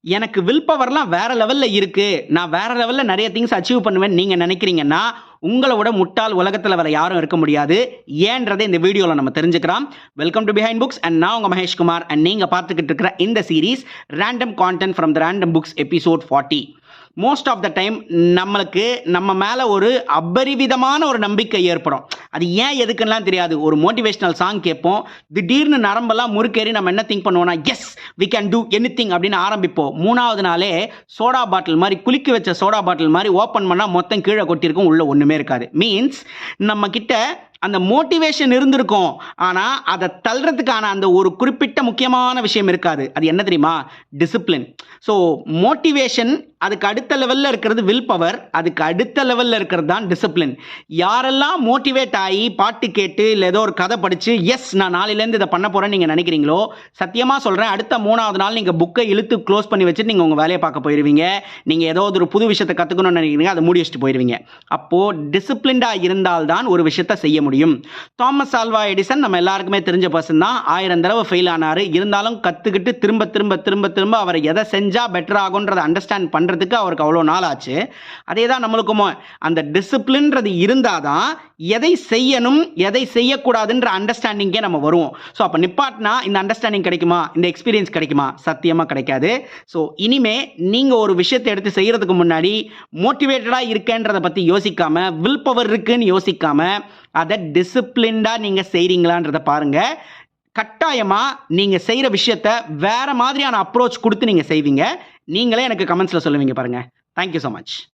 எனக்கு வில் பவர்லாம் வேற லெவல்ல இருக்கு, நான் வேற லெவல்ல நிறைய திங்ஸ் அச்சீவ் பண்ணுவேன்னு நீங்க நினைக்கிறீங்கன்னா, உங்களோட முட்டாள் உலகத்துல வேற யாரும் இருக்க முடியாது. ஏன்றதை இந்த வீடியோல நம்ம தெரிஞ்சுக்கலாம். Welcome to Behind Books and நான் உங்க மகேஷ் குமார் அண்ட் நீங்க பார்த்துக்கிட்டு இருக்கிற இந்த series random content from the random books episode 40. Most of the time நம்மளுக்கு நம்ம மேலே ஒரு அபரிவிதமான ஒரு நம்பிக்கை ஏற்படும். அது ஏன் எதுக்குன்னெலாம் தெரியாது. ஒரு மோட்டிவேஷனல் சாங் கேட்போம், திடீர்னு நரம்பெல்லாம் முறுக்கேறி நம்ம என்ன திங்க் பண்ணுவோம்னா, yes we can do anything அப்படின்னு ஆரம்பிப்போம். 3வது நாளே சோடா பாட்டில் மாதிரி, குளிக்க வச்ச சோடா பாட்டில் மாதிரி ஓப்பன் பண்ணால் மொத்தம் கீழே கொட்டியிருக்கும், உள்ள ஒன்றுமே இருக்காது. மீன்ஸ் நம்ம கிட்ட அந்த மோட்டிவேஷன் இருந்திருக்கும், ஆனால் அதை தள்ளுறதுக்கான அந்த ஒரு குறிப்பிட்ட முக்கியமான விஷயம் இருக்காது. அது என்ன தெரியுமா? டிசிப்ளின். ஸோ மோட்டிவேஷன் அதுக்கு அடுத்த லெவலில் இருக்கிறது வில் பவர், அதுக்கு அடுத்த லெவலில் இருக்கிறது தான் டிசிப்ளின். யாரெல்லாம் மோட்டிவேட் ஆகி பாட்டு கேட்டு இல்லை ஏதோ ஒரு கதை படித்து எஸ் நான் நாளையிலேருந்து இதை பண்ண போகிறேன்னு நீங்கள் நினைக்கிறீங்களோ, சத்தியமாக சொல்கிறேன், அடுத்த 3வது நாள் நீங்கள் புக்கை இழுத்து க்ளோஸ் பண்ணி வச்சுட்டு நீங்கள் உங்கள் வேலையை பார்க்க போயிடுவீங்க. நீங்கள் ஏதோ ஒரு புது விஷயத்தை கற்றுக்கணும்னு நினைக்கிறீங்க, அதை மூடி வச்சுட்டு போயிடுவீங்க. அப்போது டிசிப்ளின்டாக இருந்தால்தான் ஒரு விஷயத்தை செய்ய முடியும். தாமஸ் ஆல்வா எடிசன் நம்ம எல்லாருக்குமே தெரிஞ்ச பர்சன் தான். 1000 தடவை ஃபெயில் ஆனார். இருந்தாலும் கற்றுக்கிட்டு திரும்ப திரும்ப திரும்ப திரும்ப அவர் எதை செஞ்சால் பெட்டர் ஆகுன்றதை அண்டர்ஸ்டாண்ட் பண்ணுறதுக்கு அவருக்கு அவ்வளோ நாள் ஆச்சு. அதே தான் நம்மளுக்கும். அந்த டிசிப்ளின்றது இருந்தால் தான் எதை செய்யணும் எதை செய்யக்கூடாதுன்ற அண்டர்ஸ்டாண்டிங்கே நம்ம வருவோம். ஸோ அப்போ நிப்பாட்டினா இந்த அண்டர்ஸ்டாண்டிங் கிடைக்குமா, இந்த எக்ஸ்பீரியன்ஸ் கிடைக்குமா? சத்தியமாக கிடைக்காது. ஸோ இனிமே நீங்கள் ஒரு விஷயத்தை எடுத்து செய்கிறதுக்கு முன்னாடி மோட்டிவேட்டடாக இருக்கேன்றதை பற்றி யோசிக்காமல், வில் பவர் இருக்குன்னு யோசிக்காமல், அதை டிசிப்ளின்டாக நீங்கள் செய்கிறீங்களான்றதை பாருங்கள். கட்டாயமாக நீங்கள் செய்கிற விஷயத்தை வேறு மாதிரியான அப்ரோச் கொடுத்து நீங்கள் செய்வீங்க. நீங்களே எனக்கு கமெண்ட்ஸில் சொல்லுவீங்க பாருங்கள். Thank you so much.